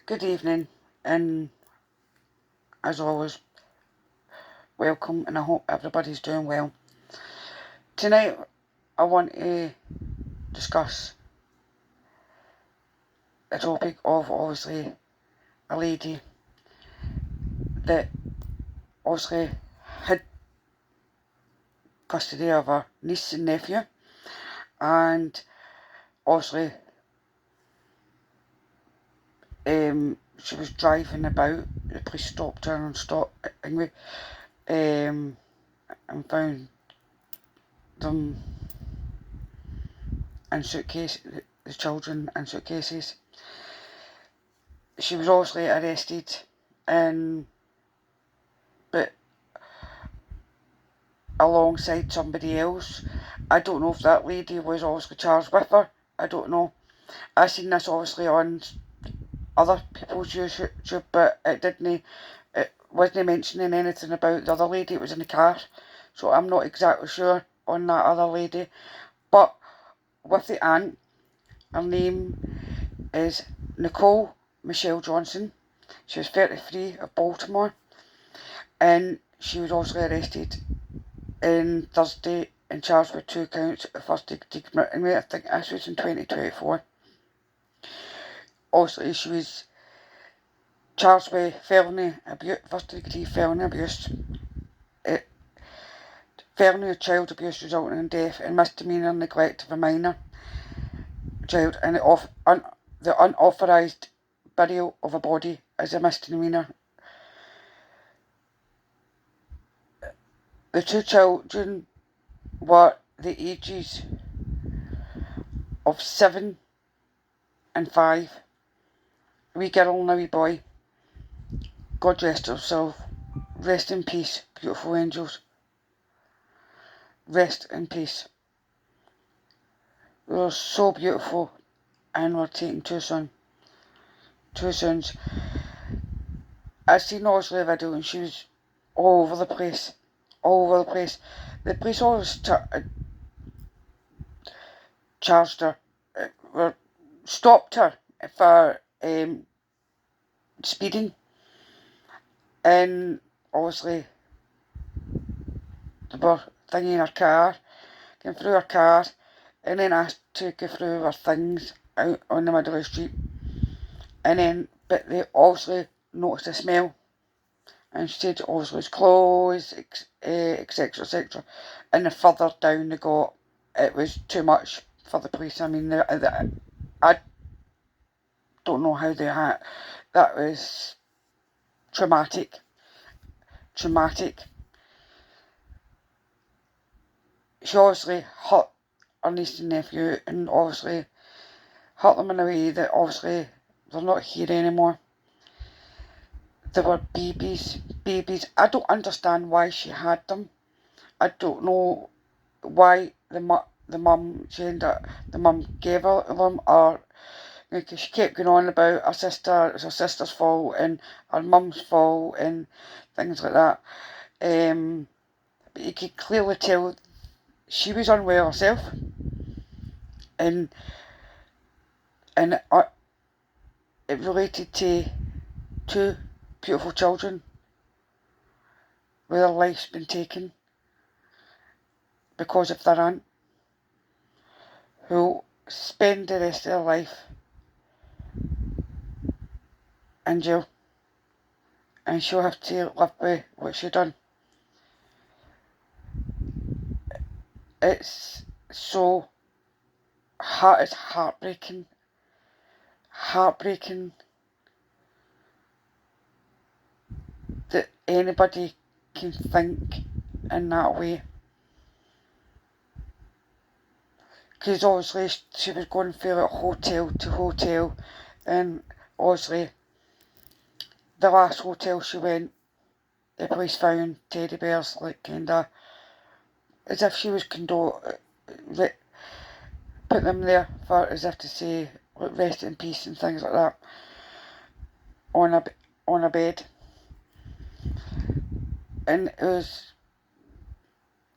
Good evening, and as always, welcome, and I hope everybody's doing well. Tonight, I want to discuss the topic of obviously a lady that obviously had custody of her niece and nephew, and obviously she was driving about. The police stopped her and found them in the children in suitcases. She was obviously arrested, but alongside somebody else. I don't know if that lady was obviously charged with her. I don't know. I seen this obviously on other people's YouTube, but it wasn't mentioning anything about the other lady. It was in the car, so I'm not exactly sure on that other lady. But with the aunt, her name is Nicole Michelle Johnson. She was 33 of Baltimore, and she was also arrested on Thursday and charged with 2 counts of first degree murder. I think this was in 2024. Also, she was charged with first degree felony abuse, felony of child abuse resulting in death, and misdemeanor neglect of a minor child, and the unauthorised burial of a body is a misdemeanor. The 2 children were the ages of 7 and 5. A wee girl and a wee boy. God rest her soul. Rest in peace, beautiful angels. Rest in peace. They were so beautiful and were taken too soon. I seen obviously a video and she was all over the place. The police always charged her, stopped her for speeding, and obviously they were thinking her car, going through her car, and then asked to go through her things out on the middle of the street, but they obviously noticed a smell, and she said obviously his clothes, etc, and the further down they got, it was too much for the police. I mean, I don't know how they had, that was traumatic. She obviously hurt her niece and nephew, and obviously hurt them in a way that obviously they're not here anymore. They were babies. I don't understand why she had them. I don't know why the mum gave her them, or because she kept going on about her sister, it's her sister's fault and her mum's fault and things like that. But you could clearly tell she was unwell herself, and it related to 2 beautiful children where their life's been taken because of their aunt, who'll spend the rest of their life in jail, and she'll have to live with what she done. It's heartbreaking that anybody can think in that way. Because obviously she was going through like hotel to hotel, and obviously the last hotel she went, the police found teddy bears, like kinda as if she was put them there for, as if to say like rest in peace and things like that, on a bed. And it was,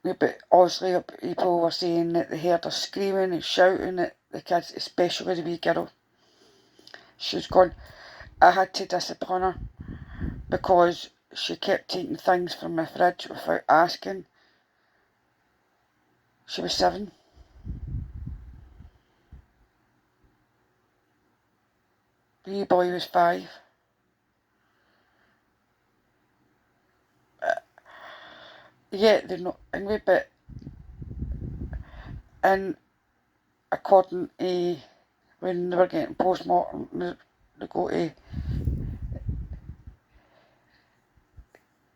but obviously people were saying that they heard her screaming and shouting at the kids, especially the wee girl. She was gone. I had to discipline her because she kept taking things from my fridge without asking. She was 7. The wee boy was 5. Yeah, they're not angry, but and according to when they were getting post-mortem, they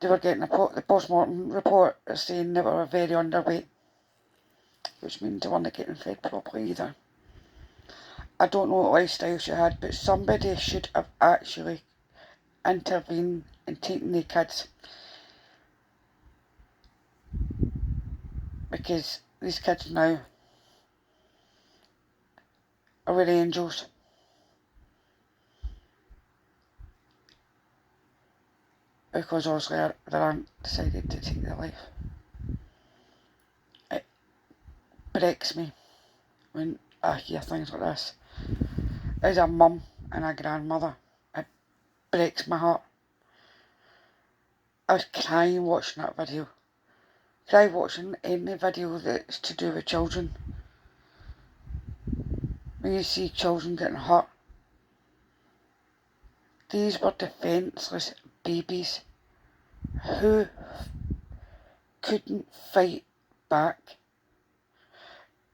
were getting the post-mortem report saying they were very underweight, which means they weren't getting fed properly either. I don't know what lifestyle she had, but somebody should have actually intervened and taken the kids, because these kids now are really angels. Because obviously their aunt decided to take their life. It breaks me when I hear things like this. As a mum and a grandmother, it breaks my heart. I was crying watching that video. Cry watching any video that's to do with children. When you see children getting hurt. These were defenceless babies who couldn't fight back,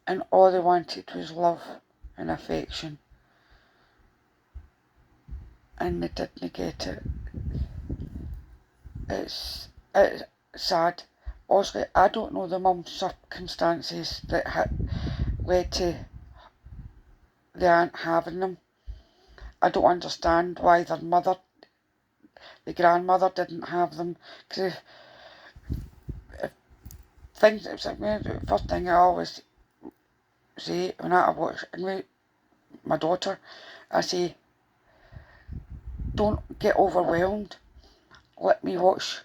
and all they wanted was love and affection, and they didn't get it. It's sad. Obviously, I don't know the mum's circumstances that had led to the aunt having them. I don't understand why their mother, the grandmother, didn't have them. Because if things, it's like the first thing I always say when I watch my daughter, I say, don't get overwhelmed. Let me watch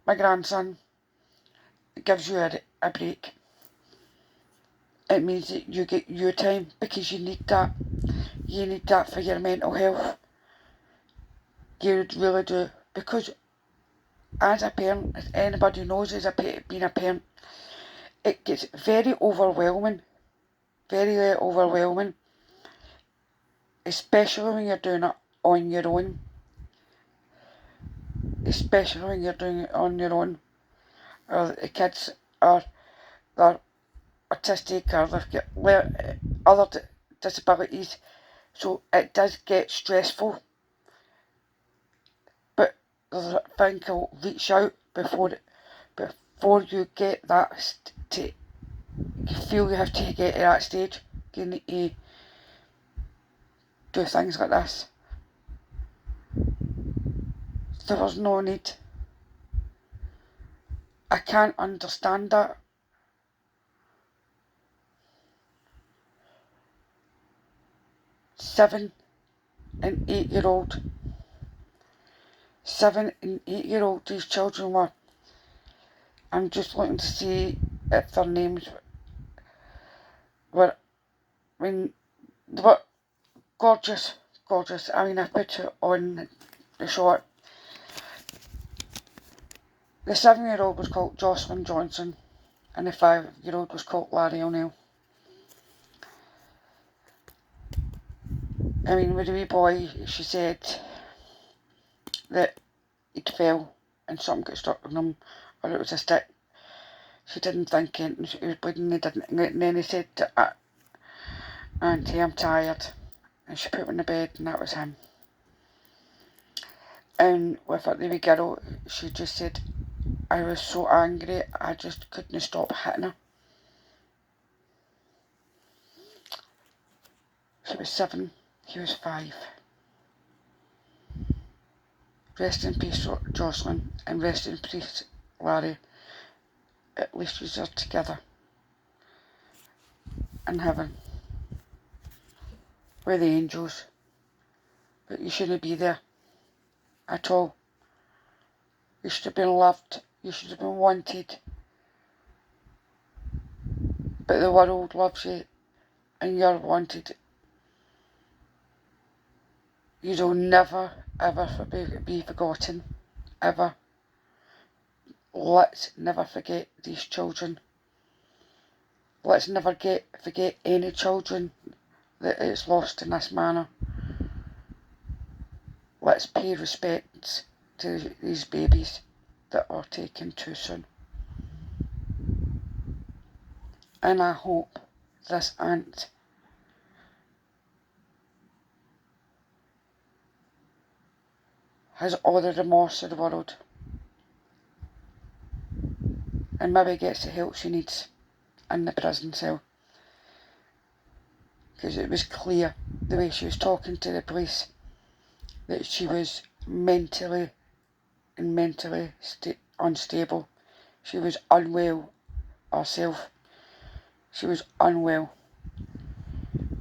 my grandson. It gives you a break. It means that you get your time, because you need that. You need that for your mental health. You really do. Because as a parent, as anybody knows being a parent, it gets very overwhelming. Very, very overwhelming. Especially when you're doing it on your own. Especially when you're doing it on your own. Or the kids they're autistic, or they've got other disabilities. So it does get stressful. But there's a thing called reach out before you get that you feel you have to get to that stage. You need to do things like this. There was no need. I can't understand that. 7 and 8-year-old. 7 and 8-year-old these children were. I'm just looking to see if their names were, they were gorgeous, gorgeous. I mean, I put it on the short. The 7-year-old was called Joshlyn Johnson, and the 5-year-old was called Larry O'Neill. I mean, with the wee boy, she said that he'd fell and something got stuck in him, or it was a stick. She didn't think it, and he was bleeding, and then he said, Auntie, I'm tired. And she put him in the bed, and that was him. And with the wee girl, she just said, I was so angry, I just couldn't stop hitting her. She was 7, he was 5. Rest in peace, Joshlyn, and rest in peace, Larry. At least you're together in heaven with the angels. But you shouldn't be there at all. You should have been loved. You should have been wanted. But the world loves you, and you're wanted. You'll never ever be forgotten, ever. Let's never forget these children. Let's never forget any children that it's lost in this manner. Let's pay respects to these babies that are taken too soon. And I hope this aunt has all the remorse in the world and maybe gets the help she needs in the prison cell. Because it was clear, the way she was talking to the police, that she was mentally unstable. She was unwell herself. She was unwell.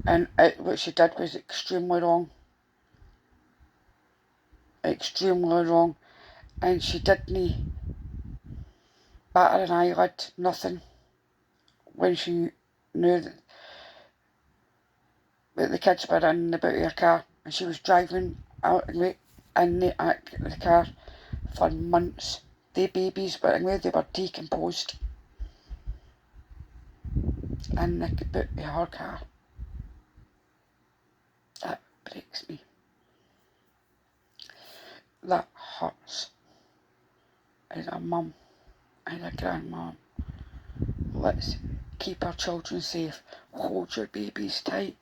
And what she did was extremely wrong. Extremely wrong. And she didn't batter an eyelid, nothing, when she knew that the kids were in the boot of her car, and she was driving out in the car for months. The babies were anyway, they were decomposed in the boot of her car. That breaks me. That hurts. As a mum and a grandmum, let's keep our children safe. Hold your babies tight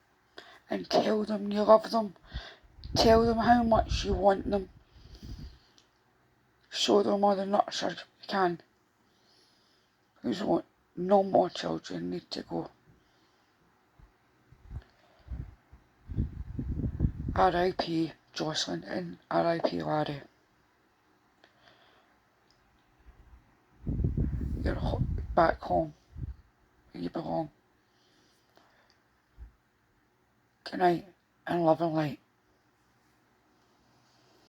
and tell them you love them. Tell them how much you want them. Show them all the nurture you can. Because no more children need to go. R.I.p. Joshlyn and R.I.p. Larry. You're back home where you belong. Good night and love and light.